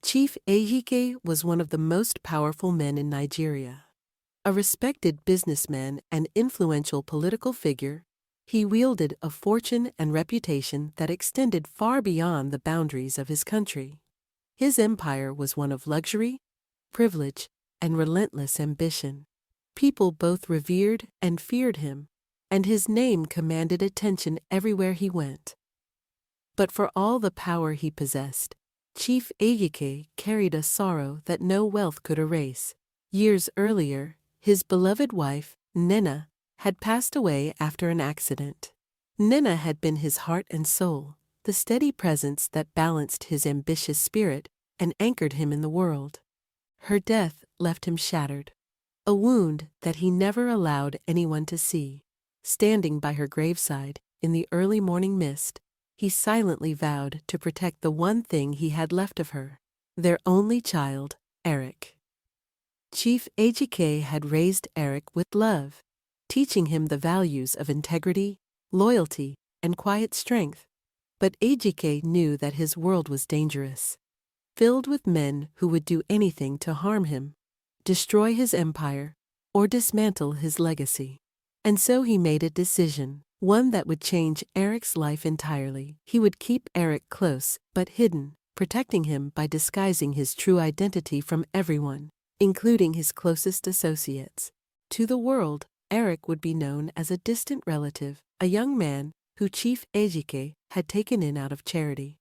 Chief Ejike was one of the most powerful men in Nigeria. A respected businessman and influential political figure, he wielded a fortune and reputation that extended far beyond the boundaries of his country. His empire was one of luxury, privilege, and relentless ambition. People both revered and feared him, and his name commanded attention everywhere he went. But for all the power he possessed, Chief Ejike carried a sorrow that no wealth could erase. Years earlier, his beloved wife, Nena, had passed away after an accident. Nena had been his heart and soul, the steady presence that balanced his ambitious spirit and anchored him in the world. Her death left him shattered, a wound that he never allowed anyone to see. Standing by her graveside, in the early morning mist, he silently vowed to protect the one thing he had left of her, their only child, Eric. Chief Ejike had raised Eric with love, teaching him the values of integrity, loyalty, and quiet strength. But Ejike knew that his world was dangerous, filled with men who would do anything to harm him, destroy his empire, or dismantle his legacy. And so he made a decision, one that would change Eric's life entirely. He would keep Eric close but hidden, protecting him by disguising his true identity from everyone, including his closest associates. To the world, Eric would be known as a distant relative, a young man who Chief Ejike had taken in out of charity.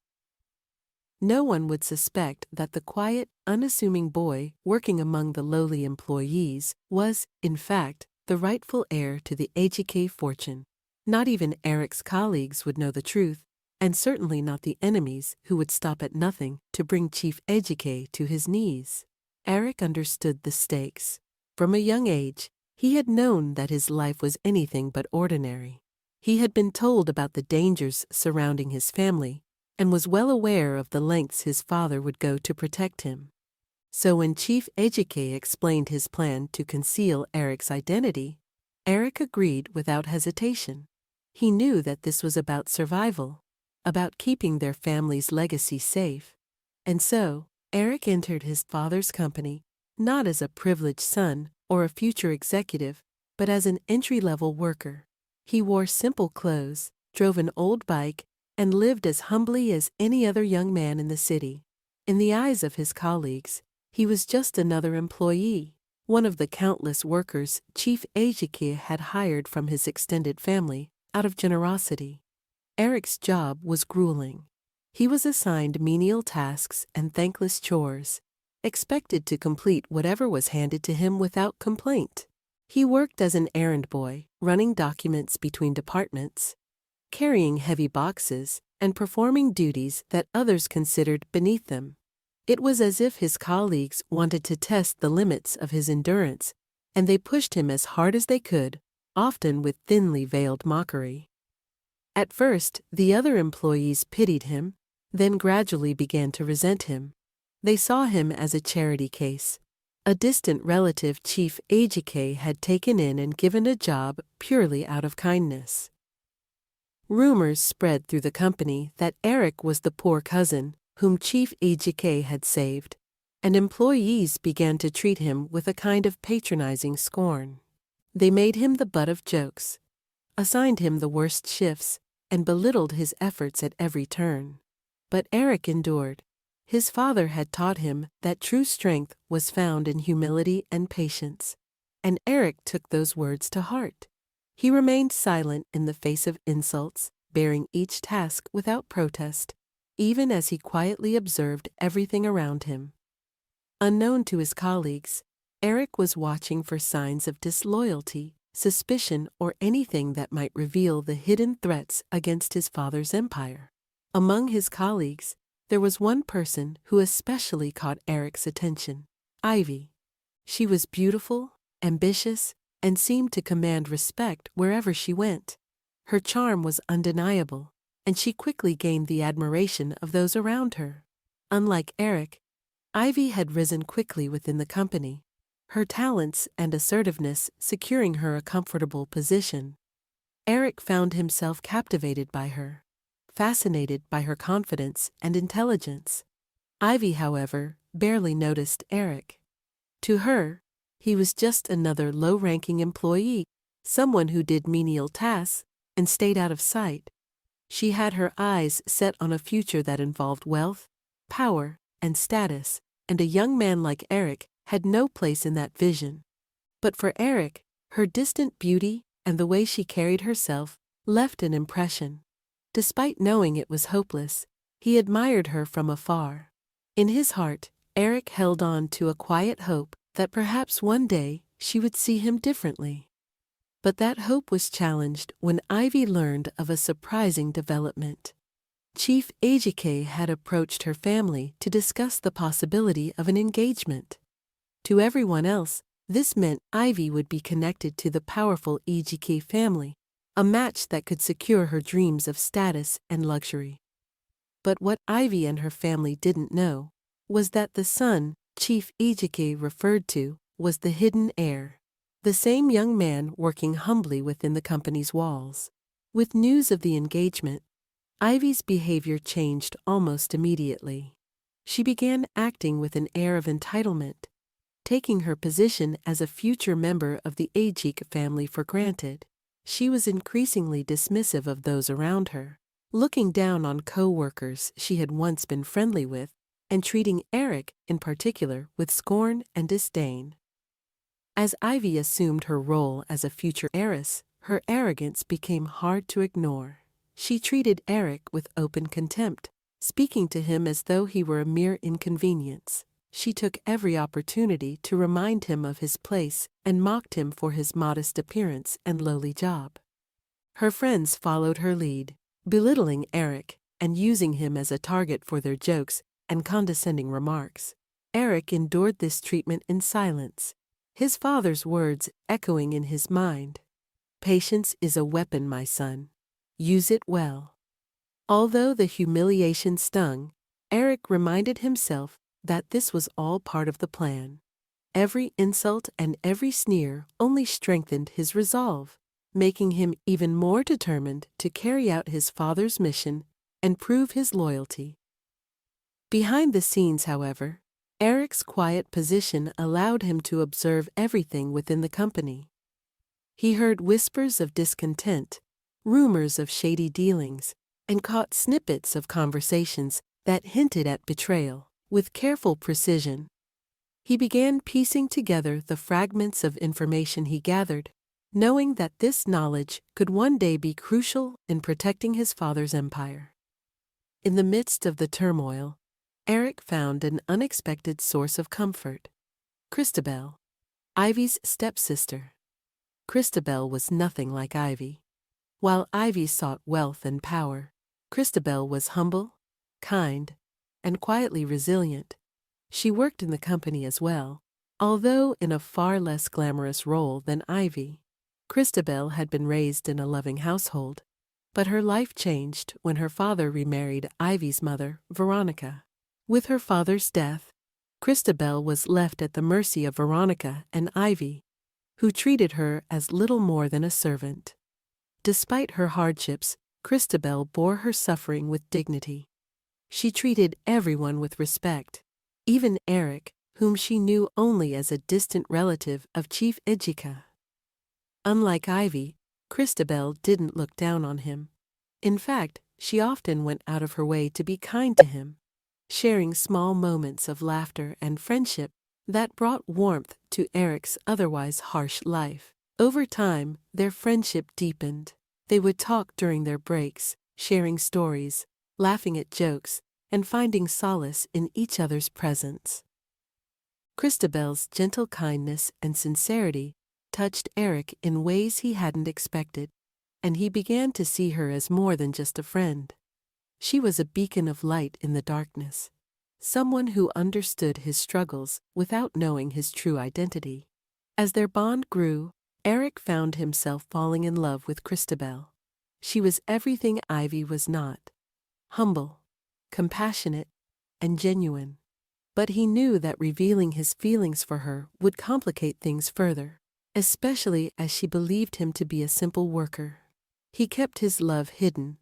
No one would suspect that the quiet, unassuming boy working among the lowly employees was, in fact, the rightful heir to the Ejike fortune. Not even Eric's colleagues would know the truth, and certainly not the enemies who would stop at nothing to bring Chief Ejike to his knees. Eric understood the stakes. From a young age, he had known that his life was anything but ordinary. He had been told about the dangers surrounding his family, and was well aware of the lengths his father would go to protect him. So when Chief Ejike explained his plan to conceal Eric's identity, Eric agreed without hesitation. He knew that this was about survival, about keeping their family's legacy safe. And so, Eric entered his father's company not as a privileged son or a future executive, but as an entry-level worker. He wore simple clothes, drove an old bike, and lived as humbly as any other young man in the city. In the eyes of his colleagues, he was just another employee, one of the countless workers Chief Ejike had hired from his extended family out of generosity. Eric's job was grueling. He was assigned menial tasks and thankless chores, expected to complete whatever was handed to him without complaint. He worked as an errand boy, running documents between departments, carrying heavy boxes, and performing duties that others considered beneath them. It was as if his colleagues wanted to test the limits of his endurance, and they pushed him as hard as they could, often with thinly veiled mockery. At first, the other employees pitied him, then gradually began to resent him. They saw him as a charity case, a distant relative Chief Ejike had taken in and given a job purely out of kindness. Rumors spread through the company that Eric was the poor cousin whom Chief Ejike had saved, and employees began to treat him with a kind of patronizing scorn. They made him the butt of jokes, assigned him the worst shifts, and belittled his efforts at every turn. But Eric endured. His father had taught him that true strength was found in humility and patience, and Eric took those words to heart. He remained silent in the face of insults, bearing each task without protest, even as he quietly observed everything around him. Unknown to his colleagues, Eric was watching for signs of disloyalty, suspicion, or anything that might reveal the hidden threats against his father's empire. Among his colleagues, there was one person who especially caught Eric's attention, Ivy. She was beautiful, ambitious, and seemed to command respect wherever she went. Her charm was undeniable, and she quickly gained the admiration of those around her. Unlike Eric, Ivy had risen quickly within the company, her talents and assertiveness securing her a comfortable position. Eric found himself captivated by her, fascinated by her confidence and intelligence. Ivy, however, barely noticed Eric. To her, he was just another low-ranking employee, someone who did menial tasks and stayed out of sight. She had her eyes set on a future that involved wealth, power, and status, and a young man like Eric had no place in that vision. But for Eric, her distant beauty and the way she carried herself left an impression. Despite knowing it was hopeless, he admired her from afar. In his heart, Eric held on to a quiet hope that perhaps one day she would see him differently. But that hope was challenged when Ivy learned of a surprising development. Chief Ejike had approached her family to discuss the possibility of an engagement. To everyone else, this meant Ivy would be connected to the powerful Ejike family, a match that could secure her dreams of status and luxury. But what Ivy and her family didn't know was that the son Chief Ejike referred to was the hidden heir, the same young man working humbly within the company's walls. With news of the engagement, Ivy's behavior changed almost immediately. She began acting with an air of entitlement, taking her position as a future member of the Ejike family for granted. She was increasingly dismissive of those around her, looking down on co-workers she had once been friendly with, and treating Eric, in particular, with scorn and disdain. As Ivy assumed her role as a future heiress, her arrogance became hard to ignore. She treated Eric with open contempt, speaking to him as though he were a mere inconvenience. She took every opportunity to remind him of his place and mocked him for his modest appearance and lowly job. Her friends followed her lead, belittling Eric and using him as a target for their jokes and condescending remarks. Eric endured this treatment in silence, his father's words echoing in his mind. "Patience is a weapon, my son. Use it well." Although the humiliation stung, Eric reminded himself that this was all part of the plan. Every insult and every sneer only strengthened his resolve, making him even more determined to carry out his father's mission and prove his loyalty. Behind the scenes, however, Eric's quiet position allowed him to observe everything within the company. He heard whispers of discontent, rumors of shady dealings, and caught snippets of conversations that hinted at betrayal. With careful precision, he began piecing together the fragments of information he gathered, knowing that this knowledge could one day be crucial in protecting his father's empire. In the midst of the turmoil, Eric found an unexpected source of comfort: Christabel, Ivy's stepsister. Christabel was nothing like Ivy. While Ivy sought wealth and power, Christabel was humble, kind, and quietly resilient. She worked in the company as well, although in a far less glamorous role than Ivy. Christabel had been raised in a loving household, but her life changed when her father remarried Ivy's mother, Veronica. With her father's death, Christabel was left at the mercy of Veronica and Ivy, who treated her as little more than a servant. Despite her hardships, Christabel bore her suffering with dignity. She treated everyone with respect, even Eric, whom she knew only as a distant relative of Chief Ejike. Unlike Ivy, Christabel didn't look down on him. In fact, she often went out of her way to be kind to him, sharing small moments of laughter and friendship that brought warmth to Eric's otherwise harsh life. Over time, their friendship deepened. They would talk during their breaks, sharing stories, laughing at jokes, and finding solace in each other's presence. Christabel's gentle kindness and sincerity touched Eric in ways he hadn't expected, and he began to see her as more than just a friend. She was a beacon of light in the darkness, someone who understood his struggles without knowing his true identity. As their bond grew, Eric found himself falling in love with Christabel. She was everything Ivy was not: humble, compassionate, and genuine. But he knew that revealing his feelings for her would complicate things further, especially as she believed him to be a simple worker. He kept his love hidden,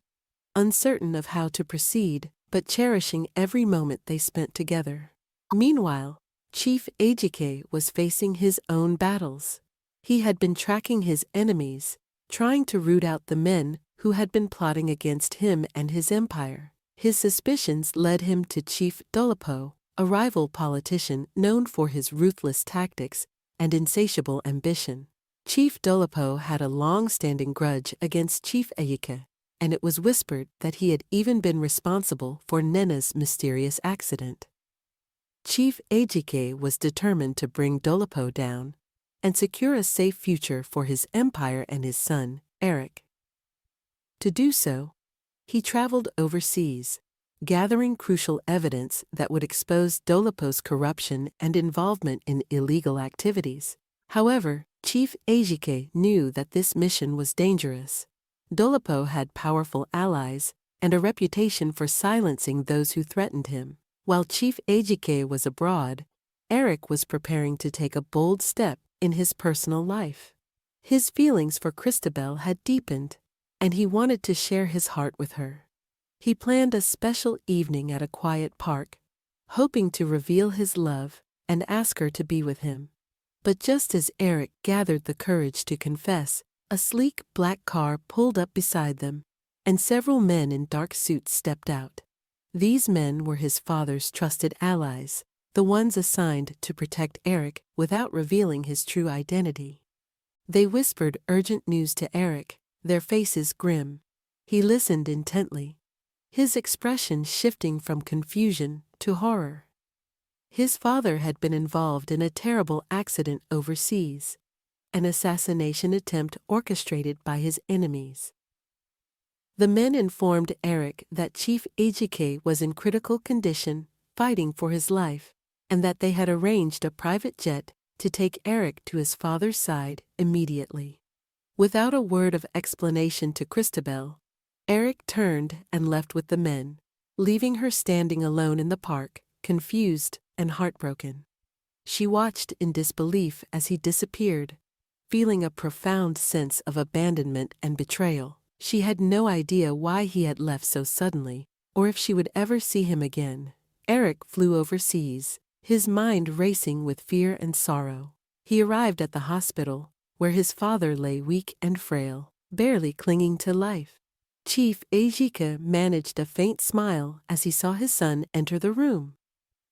uncertain of how to proceed, but cherishing every moment they spent together. Meanwhile, Chief Ejike was facing his own battles. He had been tracking his enemies, trying to root out the men who had been plotting against him and his empire. His suspicions led him to Chief Dolapo, a rival politician known for his ruthless tactics and insatiable ambition. Chief Dolapo had a long-standing grudge against Chief Ejike, and it was whispered that he had even been responsible for Nena's mysterious accident. Chief Ejike was determined to bring Dolapo down and secure a safe future for his empire and his son, Eric. To do so, he traveled overseas, gathering crucial evidence that would expose Dolapo's corruption and involvement in illegal activities. However, Chief Ejike knew that this mission was dangerous. Dolapo had powerful allies and a reputation for silencing those who threatened him. While Chief Ejike was abroad, Eric was preparing to take a bold step in his personal life. His feelings for Christabel had deepened, and he wanted to share his heart with her. He planned a special evening at a quiet park, hoping to reveal his love and ask her to be with him. But just as Eric gathered the courage to confess, a sleek black car pulled up beside them, and several men in dark suits stepped out. These men were his father's trusted allies, the ones assigned to protect Eric without revealing his true identity. They whispered urgent news to Eric, their faces grim. He listened intently, his expression shifting from confusion to horror. His father had been involved in a terrible accident overseas, an assassination attempt orchestrated by his enemies. The men informed Eric that Chief Ejike was in critical condition, fighting for his life, and that they had arranged a private jet to take Eric to his father's side immediately. Without a word of explanation to Christabel, Eric turned and left with the men, leaving her standing alone in the park, confused and heartbroken. She watched in disbelief as he disappeared, feeling a profound sense of abandonment and betrayal. She had no idea why he had left so suddenly, or if she would ever see him again. Eric flew overseas, his mind racing with fear and sorrow. He arrived at the hospital, where his father lay weak and frail, barely clinging to life. Chief Ejike managed a faint smile as he saw his son enter the room.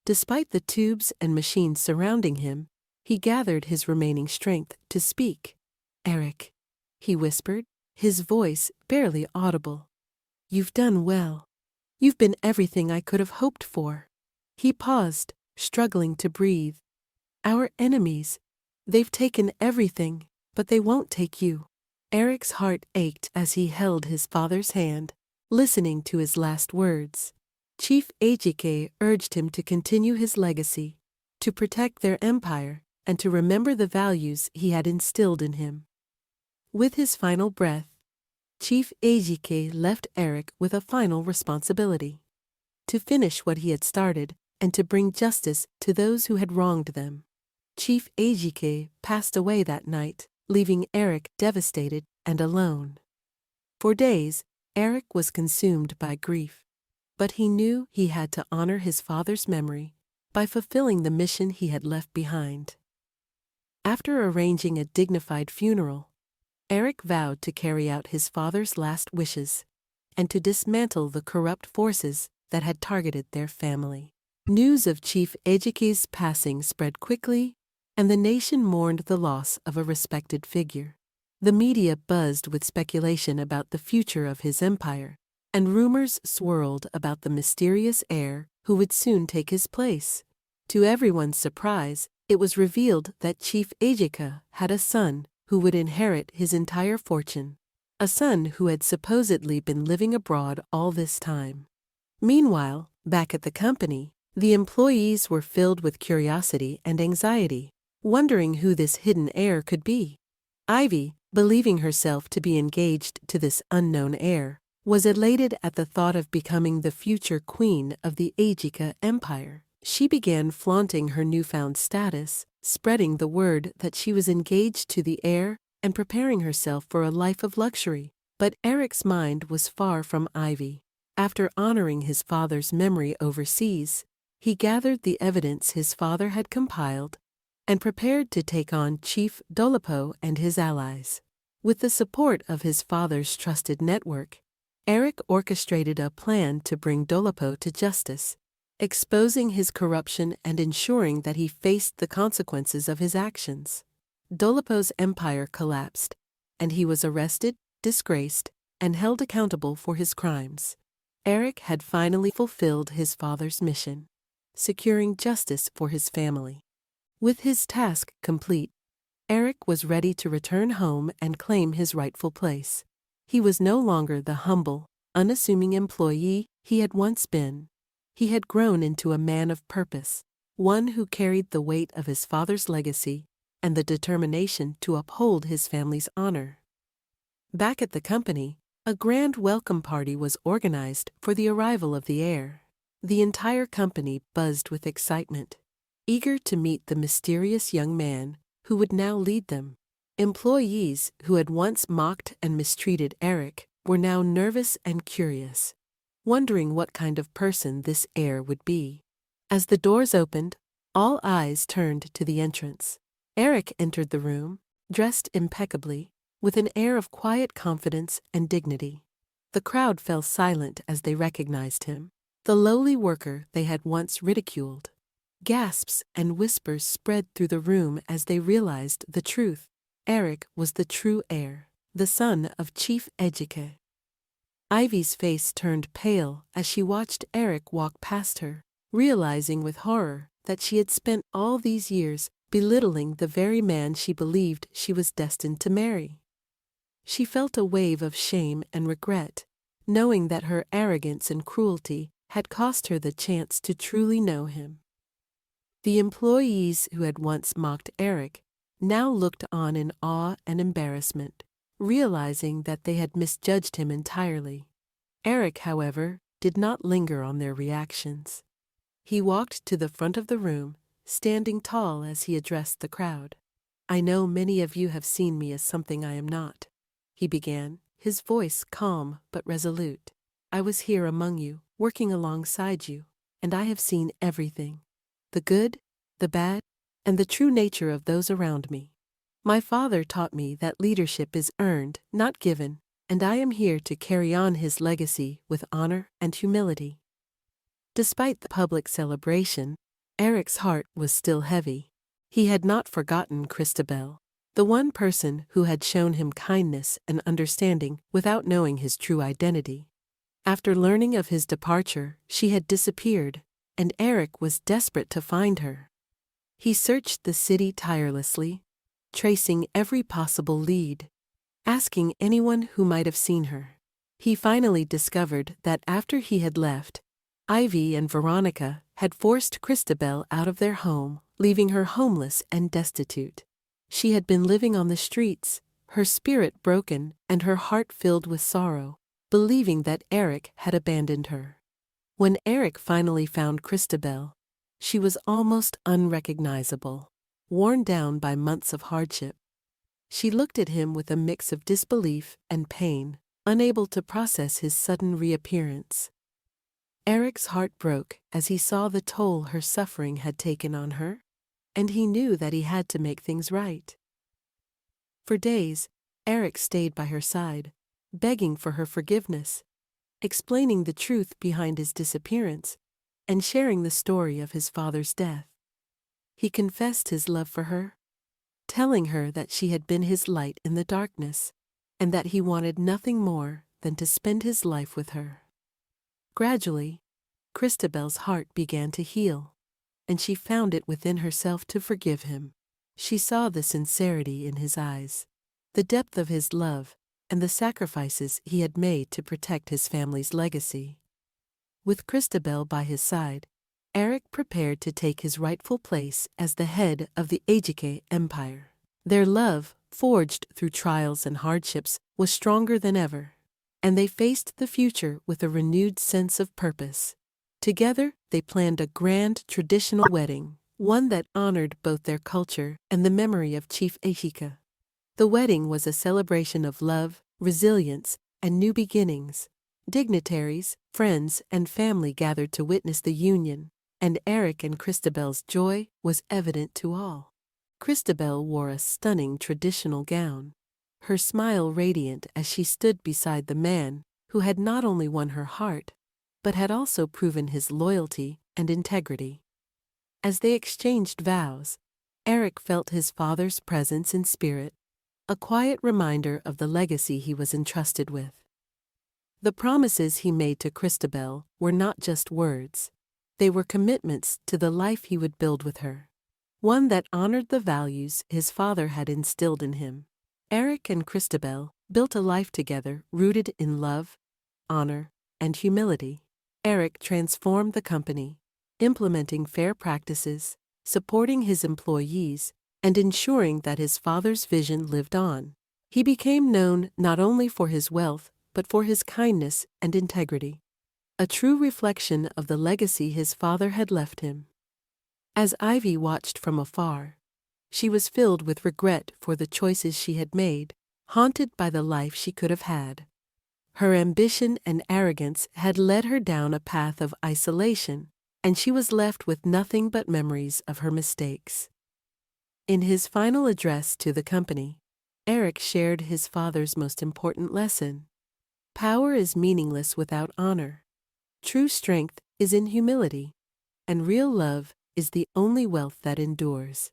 Despite the tubes and machines surrounding him, he gathered his remaining strength to speak. "Eric," he whispered, his voice barely audible. "You've done well. You've been everything I could have hoped for." He paused, struggling to breathe. "Our enemies, they've taken everything, but they won't take you." Eric's heart ached as he held his father's hand, listening to his last words. Chief Ejike urged him to continue his legacy, to protect their empire, and to remember the values he had instilled in him. With his final breath, Chief Ejike left Eric with a final responsibility: to finish what he had started and to bring justice to those who had wronged them. Chief Ejike passed away that night, leaving Eric devastated and alone. For days, Eric was consumed by grief. But he knew he had to honor his father's memory by fulfilling the mission he had left behind. After arranging a dignified funeral, Eric vowed to carry out his father's last wishes and to dismantle the corrupt forces that had targeted their family. News of Chief Ejike's passing spread quickly, and the nation mourned the loss of a respected figure. The media buzzed with speculation about the future of his empire, and rumors swirled about the mysterious heir who would soon take his place. To everyone's surprise, it was revealed that Chief Ejike had a son who would inherit his entire fortune, a son who had supposedly been living abroad all this time. Meanwhile, back at the company, the employees were filled with curiosity and anxiety, wondering who this hidden heir could be. Ivy, believing herself to be engaged to this unknown heir, was elated at the thought of becoming the future queen of the Ejike Empire. She began flaunting her newfound status, spreading the word that she was engaged to the heir and preparing herself for a life of luxury. But Eric's mind was far from Ivy. After honoring his father's memory overseas, he gathered the evidence his father had compiled and prepared to take on Chief Dolapo and his allies. With the support of his father's trusted network, Eric orchestrated a plan to bring Dolapo to justice, exposing his corruption and ensuring that he faced the consequences of his actions. Dolapo's empire collapsed, and he was arrested, disgraced, and held accountable for his crimes. Eric had finally fulfilled his father's mission, securing justice for his family. With his task complete, Eric was ready to return home and claim his rightful place. He was no longer the humble, unassuming employee he had once been. He had grown into a man of purpose, one who carried the weight of his father's legacy and the determination to uphold his family's honor. Back at the company, a grand welcome party was organized for the arrival of the heir. The entire company buzzed with excitement, eager to meet the mysterious young man who would now lead them. Employees who had once mocked and mistreated Eric were now nervous and curious, wondering what kind of person this heir would be. As the doors opened, all eyes turned to the entrance. Eric entered the room, dressed impeccably, with an air of quiet confidence and dignity. The crowd fell silent as they recognized him, the lowly worker they had once ridiculed. Gasps and whispers spread through the room as they realized the truth. Eric was the true heir, the son of Chief Ejike. Ivy's face turned pale as she watched Eric walk past her, realizing with horror that she had spent all these years belittling the very man she believed she was destined to marry. She felt a wave of shame and regret, knowing that her arrogance and cruelty had cost her the chance to truly know him. The employees who had once mocked Eric now looked on in awe and embarrassment, realizing that they had misjudged him entirely. Eric, however, did not linger on their reactions. He walked to the front of the room, standing tall as he addressed the crowd. "I know many of you have seen me as something I am not," he began, his voice calm but resolute. "I was here among you, working alongside you, and I have seen everything. The good, the bad, and the true nature of those around me. My father taught me that leadership is earned, not given, and I am here to carry on his legacy with honor and humility." Despite the public celebration, Eric's heart was still heavy. He had not forgotten Christabel, the one person who had shown him kindness and understanding without knowing his true identity. After learning of his departure, she had disappeared, and Eric was desperate to find her. He searched the city tirelessly, tracing every possible lead, asking anyone who might have seen her. He finally discovered that after he had left, Ivy and Veronica had forced Christabel out of their home, leaving her homeless and destitute. She had been living on the streets, her spirit broken and her heart filled with sorrow, believing that Eric had abandoned her. When Eric finally found Christabel, she was almost unrecognizable, worn down by months of hardship. She looked at him with a mix of disbelief and pain, unable to process his sudden reappearance. Eric's heart broke as he saw the toll her suffering had taken on her, and he knew that he had to make things right. For days, Eric stayed by her side, begging for her forgiveness, explaining the truth behind his disappearance, and sharing the story of his father's death. He confessed his love for her, telling her that she had been his light in the darkness, and that he wanted nothing more than to spend his life with her. Gradually, Christabel's heart began to heal, and she found it within herself to forgive him. She saw the sincerity in his eyes, the depth of his love, and the sacrifices he had made to protect his family's legacy. With Christabel by his side, Eric prepared to take his rightful place as the head of the Ejike Empire. Their love, forged through trials and hardships, was stronger than ever, and they faced the future with a renewed sense of purpose. Together, they planned a grand traditional wedding, one that honored both their culture and the memory of Chief Ejike. The wedding was a celebration of love, resilience, and new beginnings, Dignitaries, friends, and family gathered to witness the union, and Eric and Christabel's joy was evident to all. Christabel wore a stunning traditional gown, her smile radiant as she stood beside the man who had not only won her heart, but had also proven his loyalty and integrity. As they exchanged vows, Eric felt his father's presence in spirit, a quiet reminder of the legacy he was entrusted with. The promises he made to Christabel were not just words, they were commitments to the life he would build with her, one that honored the values his father had instilled in him. Eric and Christabel built a life together rooted in love, honor, and humility. Eric transformed the company, implementing fair practices, supporting his employees, and ensuring that his father's vision lived on. He became known not only for his wealth, but for his kindness and integrity, a true reflection of the legacy his father had left him. As Ivy watched from afar, she was filled with regret for the choices she had made, haunted by the life she could have had. Her ambition and arrogance had led her down a path of isolation, and she was left with nothing but memories of her mistakes. In his final address to the company, Eric shared his father's most important lesson. Power is meaningless without honor. True strength is in humility, and real love is the only wealth that endures.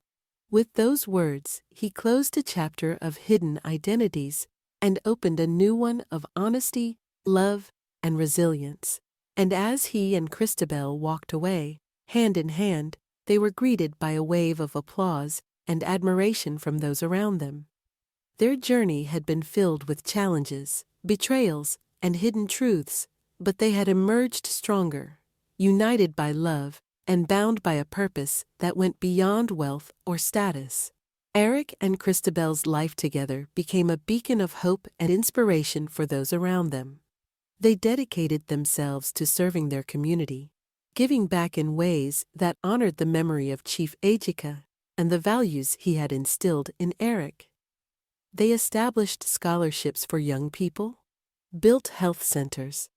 With those words, he closed a chapter of hidden identities and opened a new one of honesty, love, and resilience. And as he and Christabel walked away, hand in hand, they were greeted by a wave of applause and admiration from those around them. Their journey had been filled with challenges, betrayals, and hidden truths, but they had emerged stronger, united by love, and bound by a purpose that went beyond wealth or status. Eric and Christabel's life together became a beacon of hope and inspiration for those around them. They dedicated themselves to serving their community, giving back in ways that honored the memory of Chief Ejike and the values he had instilled in Eric. They established scholarships for young people, built health centers,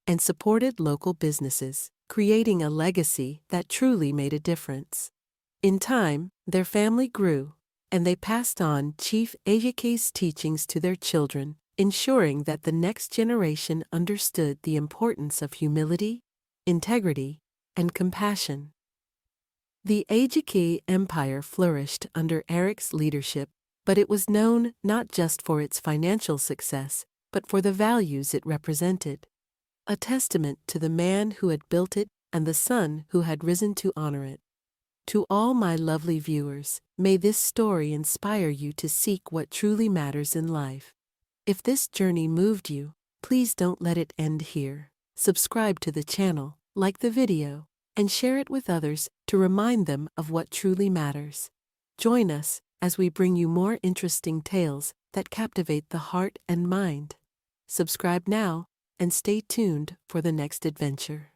and supported local businesses, creating a legacy that truly made a difference. In time, their family grew, and they passed on Chief Ejike's teachings to their children, ensuring that the next generation understood the importance of humility, integrity, and compassion. The Ejike Empire flourished under Eric's leadership, but it was known not just for its financial success, but for the values it represented. A testament to the man who had built it and the son who had risen to honor it. To all my lovely viewers, may this story inspire you to seek what truly matters in life. If this journey moved you, please don't let it end here. Subscribe to the channel, like the video, and share it with others to remind them of what truly matters. Join us as we bring you more interesting tales that captivate the heart and mind. Subscribe now and stay tuned for the next adventure.